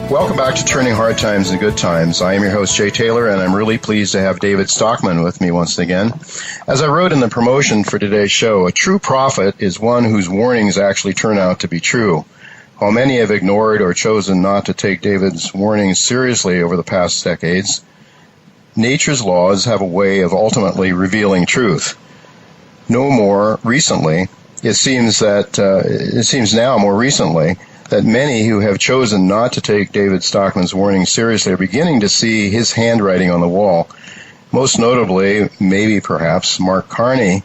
Welcome back to Turning Hard Times into Good Times. I am your host, Jay Taylor, and I'm really pleased to have David Stockman with me once again. As I wrote in the promotion for today's show, a true prophet is one whose warnings actually turn out to be true. While many have ignored or chosen not to take David's warnings seriously over the past decades, nature's laws have a way of ultimately revealing truth. No more recently, it seems now more recently, that many who have chosen not to take David Stockman's warnings seriously are beginning to see his handwriting on the wall. Most notably, maybe perhaps, Mark Carney,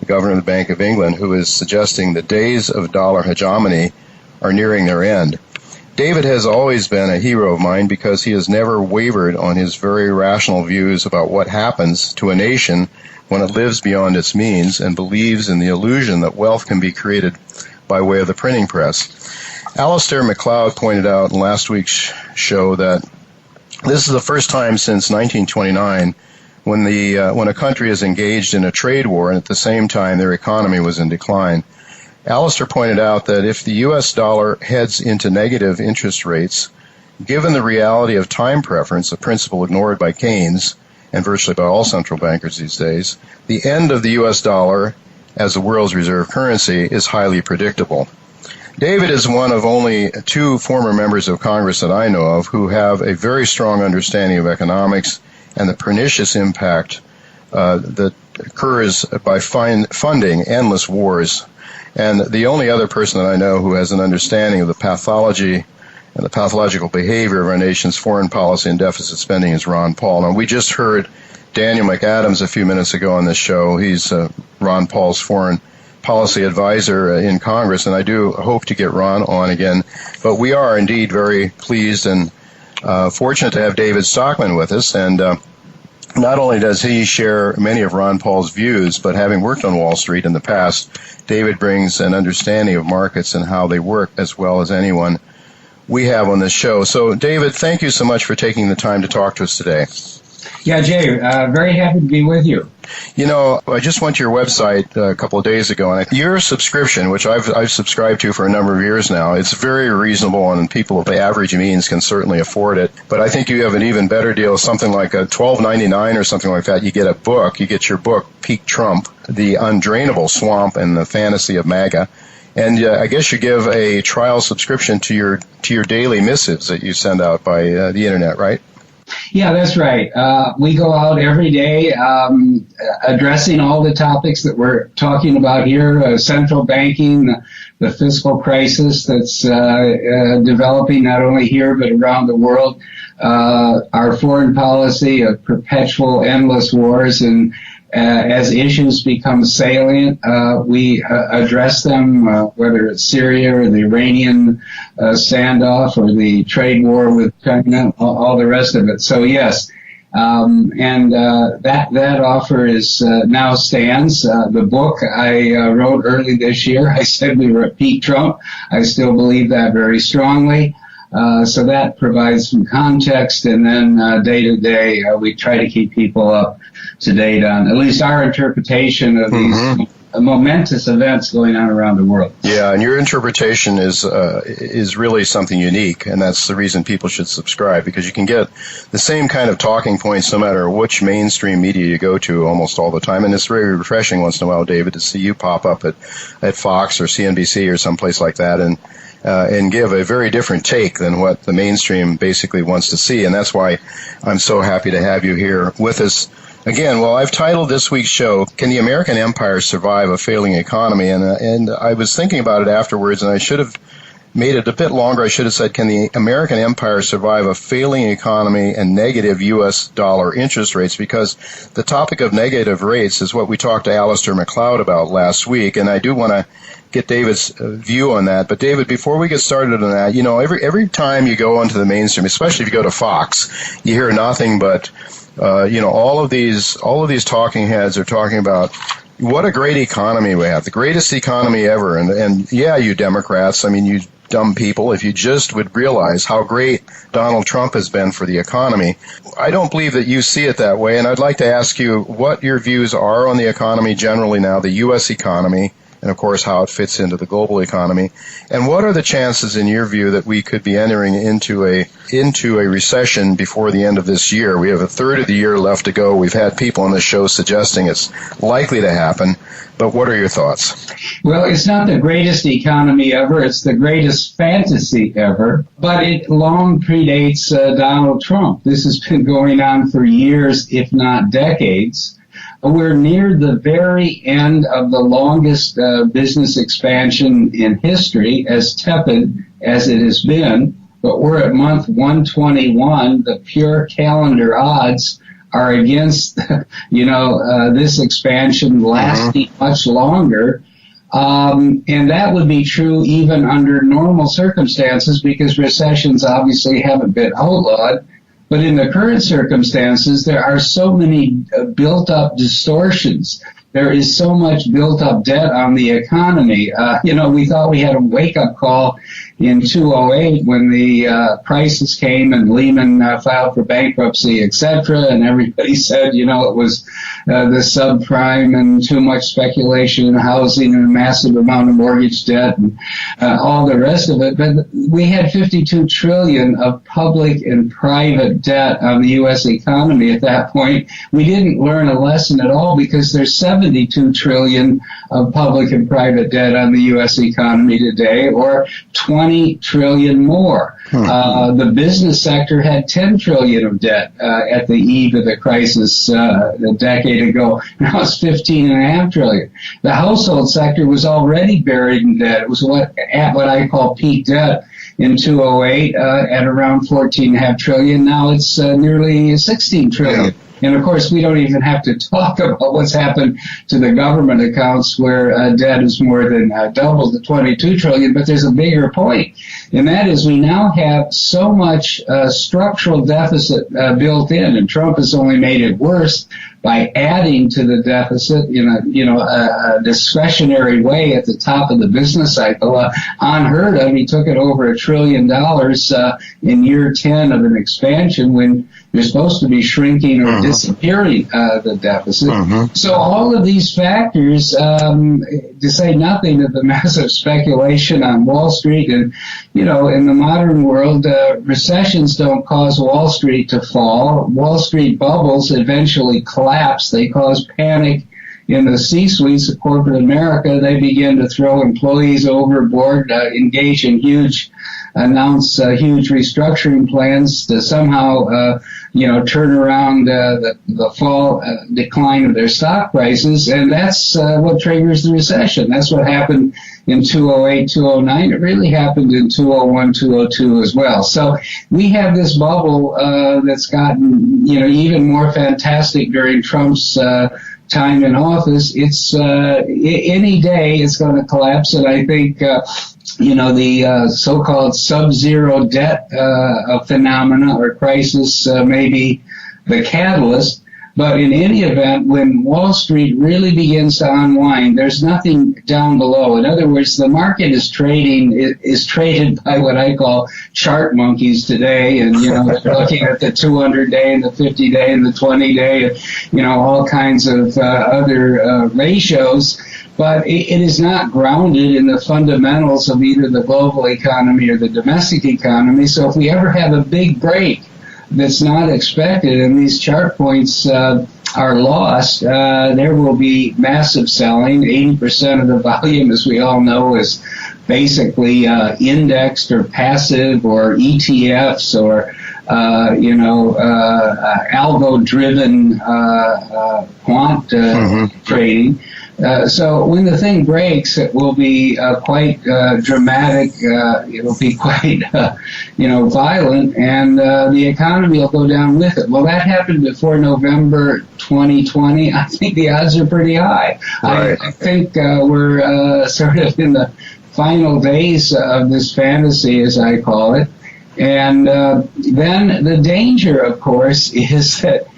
the governor of the Bank of England, who is suggesting the days of dollar hegemony are nearing their end. David has always been a hero of mine because he has never wavered on his very rational views about what happens to a nation when it lives beyond its means and believes in the illusion that wealth can be created by way of the printing press. Alistair MacLeod pointed out in last week's show that this is the first time since 1929 when a country is engaged in a trade war and at the same time their economy was in decline. Alistair pointed out that if the U.S. dollar heads into negative interest rates, given the reality of time preference, a principle ignored by Keynes and virtually by all central bankers these days, the end of the U.S. dollar as the world's reserve currency is highly predictable. David is one of only two former members of Congress that I know of who have a very strong understanding of economics and the pernicious impact that occurs by funding endless wars. And the only other person that I know who has an understanding of the pathology and the pathological behavior of our nation's foreign policy and deficit spending is Ron Paul. Now, we just heard Daniel McAdams a few minutes ago on this show. He's Ron Paul's foreign policy advisor in Congress, and I do hope to get Ron on again. But we are indeed very pleased and fortunate to have David Stockman with us. And not only does he share many of Ron Paul's views, but having worked on Wall Street in the past, David brings an understanding of markets and how they work as well as anyone we have on this show. So, David, thank you so much for taking the time to talk to us today. Yeah, Jay, very happy to be with you. You know, I just went to your website a couple of days ago, and your subscription, which I've subscribed to for a number of years now, it's very reasonable, and people of the average means can certainly afford it. But I think you have an even better deal, something like a $12.99 or something like that. You get a book. You get your book, Peak Trump, The Undrainable Swamp and the Fantasy of MAGA. And I guess you give a trial subscription to your daily missives that you send out by the internet, right? Yeah, that's right. We go out every day addressing all the topics that we're talking about here, central banking, the fiscal crisis that's developing not only here but around the world, our foreign policy of perpetual endless wars, and as issues become salient, we address them, whether it's Syria or the Iranian standoff or the trade war with China, all the rest of it. So yes, and that offer is now stands. The book I wrote early this year, I said we were at peak Trump. I still believe that very strongly. So that provides some context, and then day to day, we try to keep people up to date on at least our interpretation of these momentous events going on around the world. Yeah, and your interpretation is really something unique, and that's the reason people should subscribe, because you can get the same kind of talking points no matter which mainstream media you go to almost all the time, and it's very refreshing once in a while, David, to see you pop up at Fox or CNBC or someplace like that and give a very different take than what the mainstream basically wants to see, and that's why I'm so happy to have you here with us. Again, well, I've titled this week's show, Can the American Empire Survive a Failing Economy? And I was thinking about it afterwards, and I should have made it a bit longer. I should have said, Can the American Empire Survive a Failing Economy and Negative U.S. dollar interest rates? Because the topic of negative rates is what we talked to Alistair MacLeod about last week, and I do want to get David's view on that. But David, before we get started on that, you know, every time you go onto the mainstream, especially if you go to Fox, you hear nothing but all of these talking heads are talking about what a great economy we have, the greatest economy ever. And yeah, you Democrats, I mean, you dumb people, if you just would realize how great Donald Trump has been for the economy. I don't believe that you see it that way, and I'd like to ask you what your views are on the economy generally now, the U.S. economy, and of course how it fits into the global economy. And what are the chances, in your view, that we could be entering into a recession before the end of this year? We have a third of the year left to go. We've had people on the show suggesting it's likely to happen, but what are your thoughts? Well, it's not the greatest economy ever. It's the greatest fantasy ever, but it long predates Donald Trump. This has been going on for years, if not decades. We're near the very end of the longest business expansion in history, as tepid as it has been, but we're at month 121. The pure calendar odds are against, this expansion lasting much longer. And that would be true even under normal circumstances, because recessions obviously haven't been outlawed. But in the current circumstances, there are so many built-up distortions. There is so much built-up debt on the economy. We thought we had a wake-up call in 2008 when the crisis came and Lehman filed for bankruptcy, etc. And everybody said, it was the subprime and too much speculation in housing and a massive amount of mortgage debt and all the rest of it. But we had $52 trillion of public and private debt on the U.S. economy at that point. We didn't learn a lesson at all, because there's $72 trillion of public and private debt on the U.S. economy today, or 20 trillion more. The business sector had 10 trillion of debt at the eve of the crisis a decade ago. Now it's 15.5 trillion. The household sector was already buried in debt. It was what I call peak debt in 2008 at around 14.5 trillion. Now it's nearly 16 trillion. And of course, we don't even have to talk about what's happened to the government accounts, where debt is more than doubled to 22 trillion. But there's a bigger point, and that is we now have so much structural deficit built in, and Trump has only made it worse by adding to the deficit in a discretionary way at the top of the business cycle. Unheard of. He took it over $1 trillion in year 10 of an expansion, when you're supposed to be shrinking or disappearing the deficit. So all of these factors, to say nothing of the massive speculation on Wall Street, and in the modern world, recessions don't cause Wall Street to fall. Wall Street bubbles eventually collapse. They cause panic in the C-suites of corporate America. They begin to throw employees overboard, announce huge restructuring plans to somehow, turn around the fall decline of their stock prices, and that's what triggers the recession. That's what happened in 2008, 2009. It really happened in 2001, 2002 as well. So we have this bubble that's gotten, even more fantastic during Trump's time in office. It's any day it's going to collapse, and I think the so-called sub-zero debt phenomena or crisis may be the catalyst. But in any event, when Wall Street really begins to unwind, there's nothing down below. In other words, the market is traded by what I call chart monkeys today, and they're looking at the 200-day and the 50-day and the 20-day, and all kinds of other ratios. But it is not grounded in the fundamentals of either the global economy or the domestic economy. So if we ever have a big break that's not expected and these chart points are lost, there will be massive selling. 80% of the volume, as we all know, is basically indexed or passive or ETFs or algo-driven quant trading. So when the thing breaks, it will be quite dramatic. It will be quite, violent, and the economy will go down with it. Well, that happened before November 2020. I think the odds are pretty high. Right. I think we're sort of in the final days of this fantasy, as I call it. And then the danger, of course, is that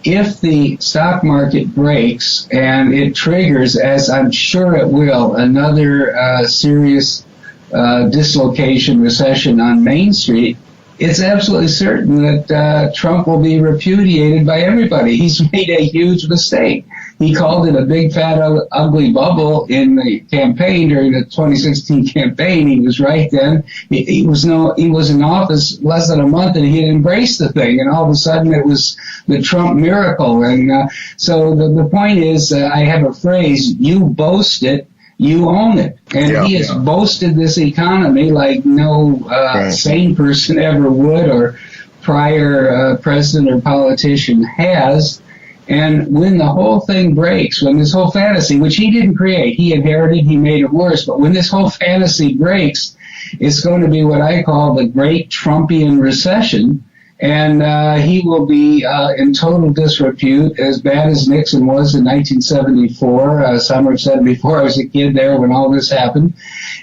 if the stock market breaks and it triggers, as I'm sure it will, another serious dislocation, recession on Main Street, it's absolutely certain that Trump will be repudiated by everybody. He's made a huge mistake. He called it a big, fat, ugly bubble in the campaign during the 2016 campaign. He was right then. He was in office less than a month, and he had embraced the thing, and all of a sudden it was the Trump miracle. And so the point is, I have a phrase: you boast it, you own it. And he has boasted this economy like no sane person ever would, or prior president or politician has. And when the whole thing breaks, when this whole fantasy, which he didn't create, he inherited, he made it worse, but when this whole fantasy breaks, it's going to be what I call the great Trumpian recession. And he will be in total disrepute, as bad as Nixon was in 1974, summer of 74. I was a kid there when all this happened.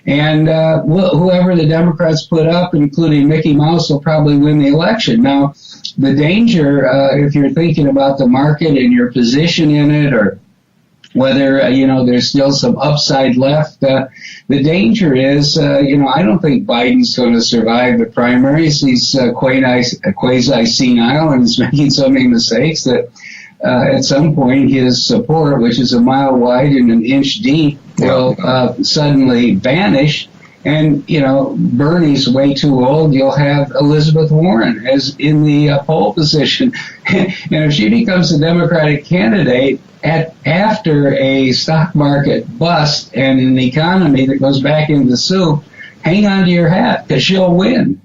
And whoever the Democrats put up, including Mickey Mouse, will probably win the election. Now, the danger, if you're thinking about the market and your position in it, or whether, there's still some upside left, the danger is, I don't think Biden's going to survive the primaries. He's quasi-senile and he's making so many mistakes that at some point his support, which is a mile wide and an inch deep, will suddenly vanish. And, Bernie's way too old. You'll have Elizabeth Warren as in the pole position. And if she becomes a Democratic candidate after a stock market bust and an economy that goes back into soup, hang on to your hat, because she'll win.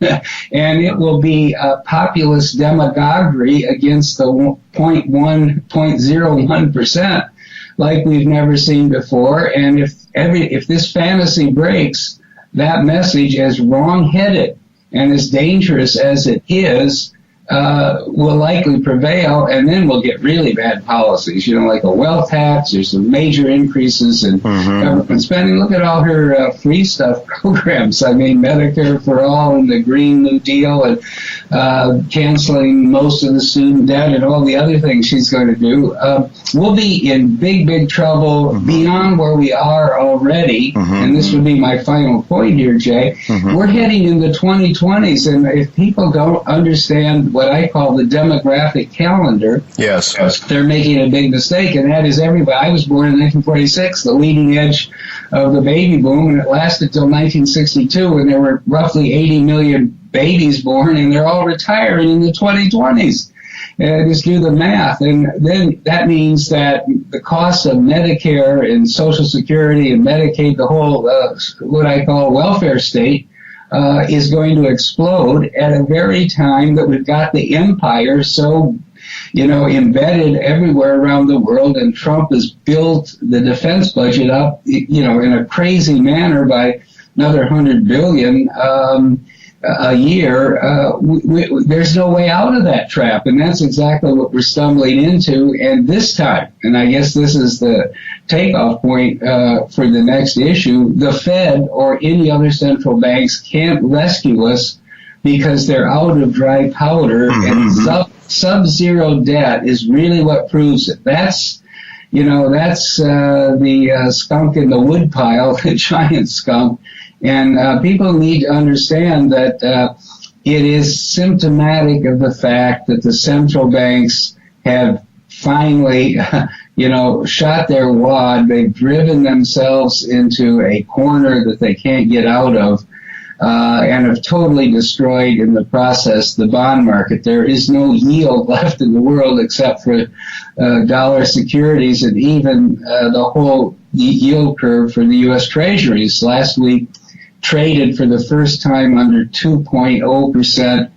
And it will be populist demagoguery against the 0.01% like we've never seen before. And if this fantasy breaks, that message, as wrong-headed and as dangerous as it is, will likely prevail, and then we'll get really bad policies, like a wealth tax or some major increases in government spending. Look at all her free stuff programs. I mean, Medicare for all and the Green New Deal, and canceling most of the student debt and all the other things she's going to do. We'll be in big, big trouble beyond where we are already, and this would be my final point here, Jay. We're heading into 2020s, and if people don't understand what I call the demographic calendar, they're making a big mistake, and that is everybody. I was born in 1946, the leading edge of the baby boom, and it lasted till 1962, when there were roughly 80 million babies born, and they're all retiring in the 2020s. Just do the math, and then that means that the cost of Medicare and Social Security and Medicaid, the whole what I call welfare state, is going to explode at a very time that we've got the empire so, embedded everywhere around the world, and Trump has built the defense budget up, in a crazy manner by another $100 billion a year. There's no way out of that trap, and that's exactly what we're stumbling into. And this time, and I guess this is the takeoff point for the next issue, the Fed or any other central banks can't rescue us because they're out of dry powder, and sub-zero debt is really what proves it. That's the skunk in the woodpile, the giant skunk. And people need to understand that it is symptomatic of the fact that the central banks have finally, shot their wad. They've driven themselves into a corner that they can't get out of, and have totally destroyed in the process the bond market. There is no yield left in the world except for dollar securities, and even the whole yield curve for the U.S. Treasuries last week traded for the first time under 2.0%,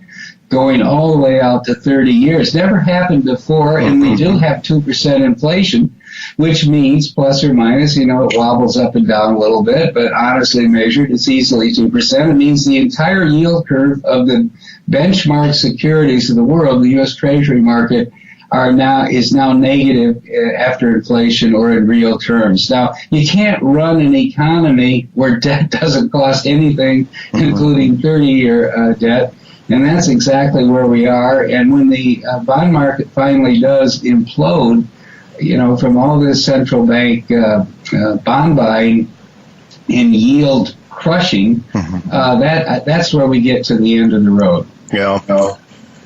going all the way out to 30 years. Never happened before, and we do have 2% inflation, which means plus or minus, it wobbles up and down a little bit, but honestly measured, it's easily 2%. It means the entire yield curve of the benchmark securities of the world, the U.S. Treasury market, is now negative after inflation, or in real terms. Now, you can't run an economy where debt doesn't cost anything, including 30-year debt, and that's exactly where we are. And when the bond market finally does implode, from all this central bank bond buying and yield crushing, that's where we get to the end of the road. Yeah.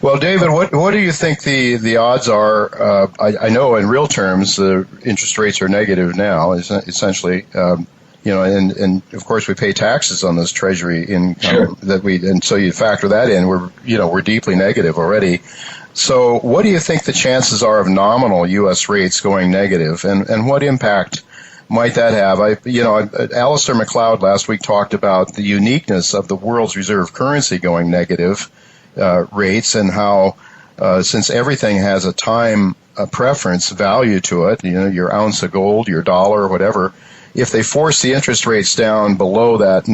Well, David, what do you think the odds are? I know in real terms the interest rates are negative now, essentially. And of course we pay taxes on this Treasury income and so you factor that in. We're deeply negative already. So, what do you think the chances are of nominal U.S. rates going negative, and what impact might that have? Alistair McLeod last week talked about the uniqueness of the world's reserve currency going negative rates, and how since everything has a time preference value to it, your ounce of gold, your dollar, or whatever. If they force the interest rates down below that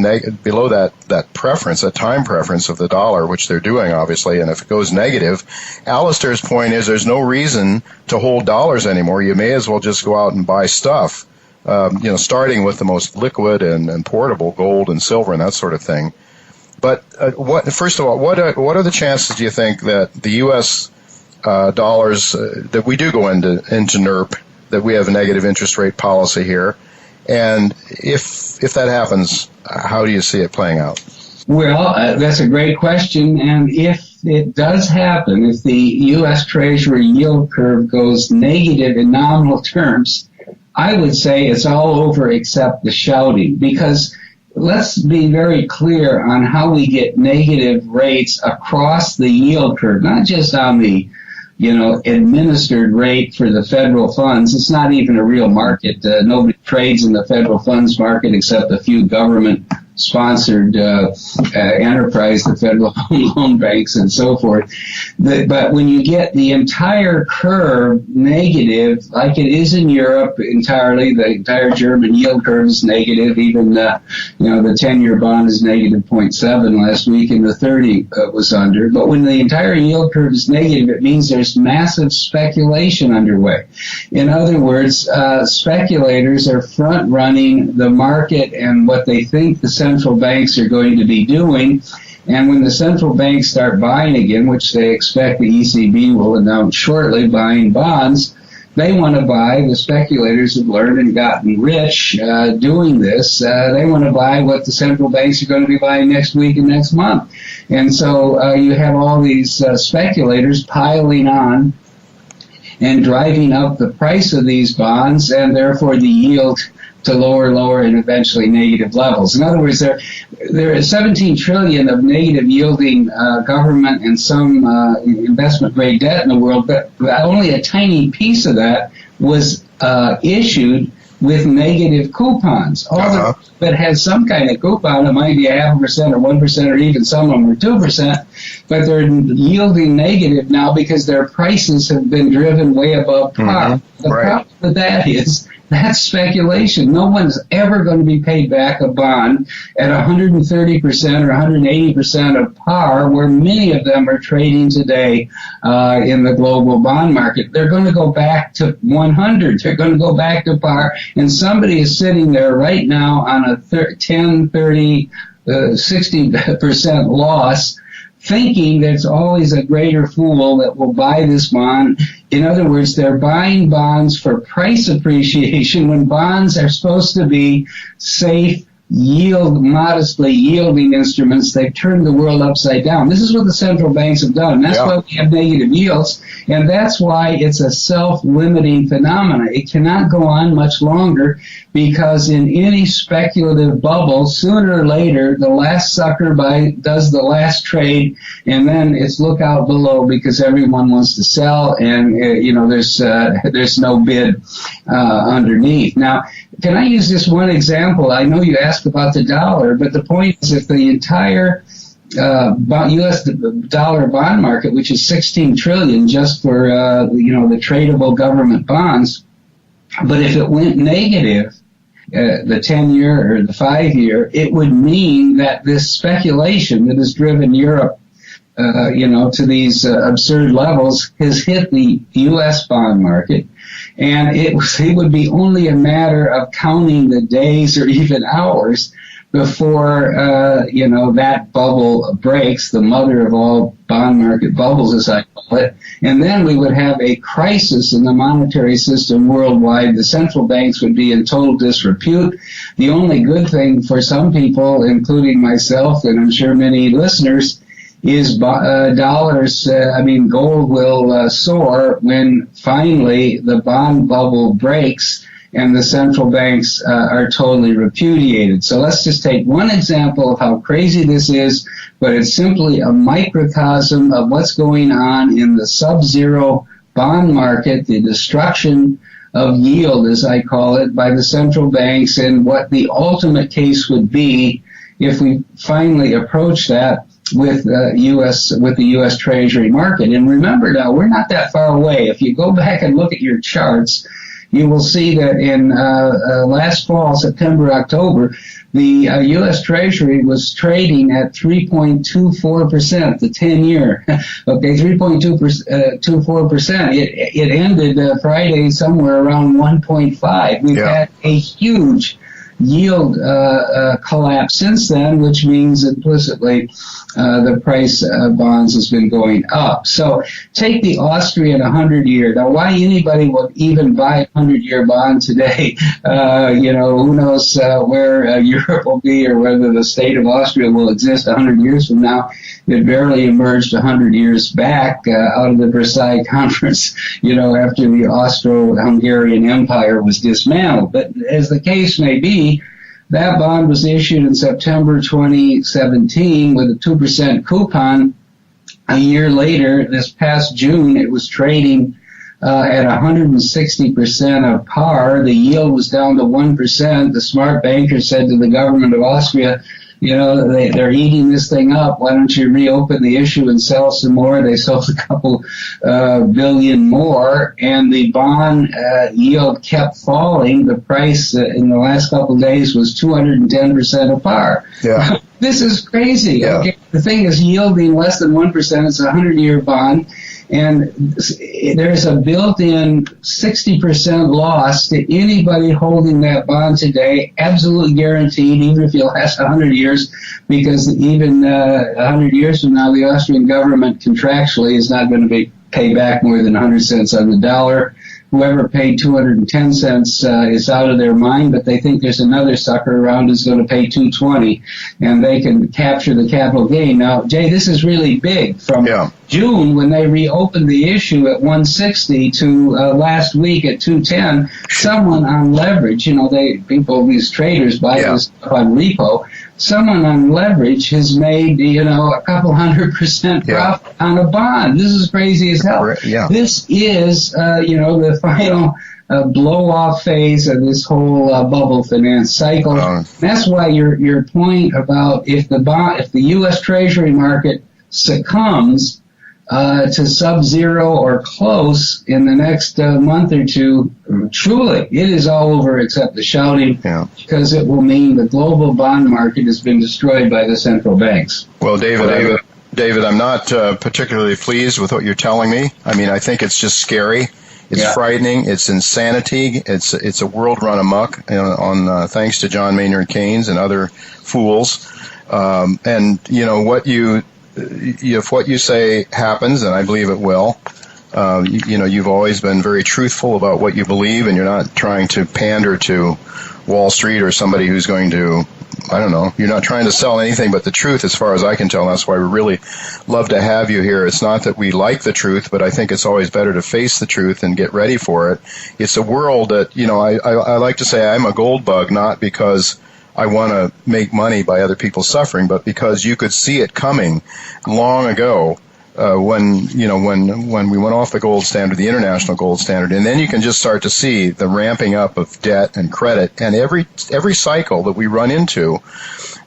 preference, that time preference of the dollar, which they're doing obviously, and if it goes negative, Alistair's point is there's no reason to hold dollars anymore. You may as well just go out and buy stuff, starting with the most liquid and portable gold and silver and that sort of thing. But first of all, what are the chances, do you think, that the U.S. Dollars that we do go into NIRP, that we have a negative interest rate policy here? And if that happens, how do you see it playing out? Well, that's a great question. And if it does happen, if the U.S. Treasury yield curve goes negative in nominal terms, I would say it's all over except the shouting. Because let's be very clear on how we get negative rates across the yield curve, not just on the administered rate for the federal funds. It's not even a real market. Nobody trades in the federal funds market except a few government-sponsored enterprise, the federal home loan banks and so forth. But when you get the entire curve negative, like it is in Europe entirely, the entire German yield curve is negative. Even the 10-year bond is negative 0.7 last week, and the 30 was under. But when the entire yield curve is negative, it means there's massive speculation underway. In other words, speculators are front-running the market and what they think the central banks are going to be doing. And when the central banks start buying again, which they expect the ECB will announce shortly, buying bonds, they want to buy. The speculators have learned and gotten rich doing this. They want to buy what the central banks are going to be buying next week and next month. And so you have all these speculators piling on and driving up the price of these bonds, and therefore the yield to lower, and eventually negative levels. In other words, there is $17 trillion of negative yielding government and some investment grade debt in the world, but only a tiny piece of that was issued with negative coupons. All that has some kind of coupon, it might be 0.5% or 1% or even some of them are 2%, but they're yielding negative now because their prices have been driven way above par. The problem with that is that's speculation. No one's ever going to be paid back a bond at 130% or 180% of par, where many of them are trading today in the global bond market. They're going to go back to 100. They're going to go back to par, and somebody is sitting there right now on a 10, 30, 60% loss, thinking there's always a greater fool that will buy this bond. In other words, they're buying bonds for price appreciation when bonds are supposed to be safe, modestly yielding instruments. They've turned the world upside down. This is what the central banks have done. That's why we have negative yields, and that's why it's a self-limiting phenomenon. It cannot go on much longer, because in any speculative bubble, sooner or later, the last sucker does the last trade, and then it's look out below, because everyone wants to sell, and there's no bid underneath. Now, can I use this one example? I know you asked about the dollar, but the point is, if the entire U.S. dollar bond market, which is $16 trillion just for the tradable government bonds, but if it went negative, the 10-year or the 5-year, it would mean that this speculation that has driven Europe, to these absurd levels, has hit the U.S. bond market. And it would be only a matter of counting the days or even hours before, that bubble breaks, the mother of all bond market bubbles, as I call it. And then we would have a crisis in the monetary system worldwide. The central banks would be in total disrepute. The only good thing for some people, including myself and I'm sure many listeners, is gold will soar when finally the bond bubble breaks and the central banks are totally repudiated. So let's just take one example of how crazy this is, but it's simply a microcosm of what's going on in the sub-zero bond market, the destruction of yield, as I call it, by the central banks, and what the ultimate case would be if we finally approach that with the U.S. Treasury market. And remember now, we're not that far away. If you go back and look at your charts, you will see that in last fall, September, October, the U.S. Treasury was trading at 3.24%, the 10-year. Okay, 3.24%. It ended Friday somewhere around 1.5. We've had a huge yield collapse since then, which means implicitly the price of bonds has been going up. So take the Austrian 100-year. Now, why anybody would even buy a 100-year bond today, who knows where Europe will be or whether the state of Austria will exist 100 years from now. It barely emerged 100 years back out of the Versailles Conference, after the Austro-Hungarian Empire was dismantled. But as the case may be, that bond was issued in September 2017 with a 2% coupon. A year later, this past June, it was trading at 160% of par. The yield was down to 1%. The smart banker said to the government of Austria, they're eating this thing up. Why don't you reopen the issue and sell some more? They sold a couple billion more, and the bond yield kept falling. The price in the last couple of days was 210% of par. Yeah. This is crazy. Yeah. Okay? The thing is yielding less than 1%. It's a 100-year bond. And there's a built-in 60% loss to anybody holding that bond today, absolutely guaranteed, even if you last 100 years, because even 100 years from now, the Austrian government contractually is not going to pay back more than 100 cents on the dollar. Whoever paid 210 cents is out of their mind, but they think there's another sucker around who's going to pay 220, and they can capture the capital gain. Now, Jay, this is really big. From June, when they reopened the issue at 160 to last week at 210, someone on leverage, these traders buy this on repo, someone on leverage has made, a couple 100% profit on a bond. This is crazy as hell. Yeah. This is, the final blow-off phase of this whole bubble finance cycle. That's why your point about if the U.S. Treasury market succumbs to sub-zero or close in the next month or two, truly, it is all over except the shouting, because it will mean the global bond market has been destroyed by the central banks. Well, David, I'm not particularly pleased with what you're telling me. I mean, I think it's just scary. It's frightening. It's insanity. It's a world run amok on thanks to John Maynard Keynes and other fools. And if what you say happens, and I believe it will, you've always been very truthful about what you believe, and you're not trying to pander to Wall Street or somebody who's going to, you're not trying to sell anything but the truth as far as I can tell. That's why we really love to have you here. It's not that we like the truth, but I think it's always better to face the truth and get ready for it. It's a world that, I like to say I'm a gold bug, not because I want to make money by other people suffering, but because you could see it coming long ago when we went off the gold standard, the international gold standard, and then you can just start to see the ramping up of debt and credit, and every cycle that we run into,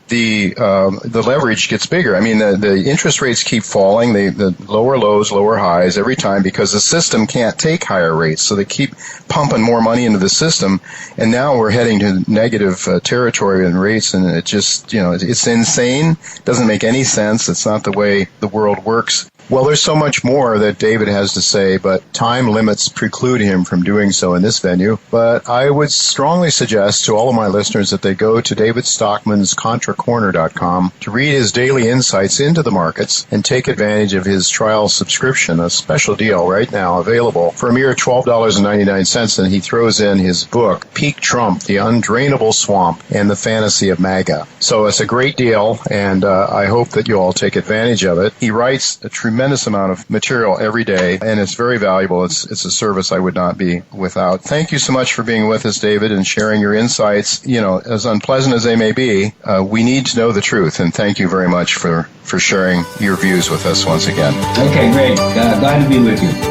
the leverage gets bigger. I mean, the interest rates keep falling, the lower lows, lower highs every time, because the system can't take higher rates. So they keep pumping more money into the system, and now we're heading to negative territory and rates, and it just, it's insane. Doesn't make any sense. It's not the way the world works Well, there's so much more that David has to say, but time limits preclude him from doing so in this venue. But I would strongly suggest to all of my listeners that they go to David Stockman's ContraCorner.com to read his daily insights into the markets and take advantage of his trial subscription, a special deal right now available for a mere $12.99, and he throws in his book, Peak Trump, The Undrainable Swamp and the Fantasy of MAGA. So it's a great deal, and I hope that you all take advantage of it. He writes a tremendous amount of material every day, and it's very valuable. It's a service I would not be without. Thank you so much for being with us, David, and sharing your insights. You know, as unpleasant as they may be, we need to know the truth, and thank you very much for sharing your views with us once again. Okay, great. Glad to be with you.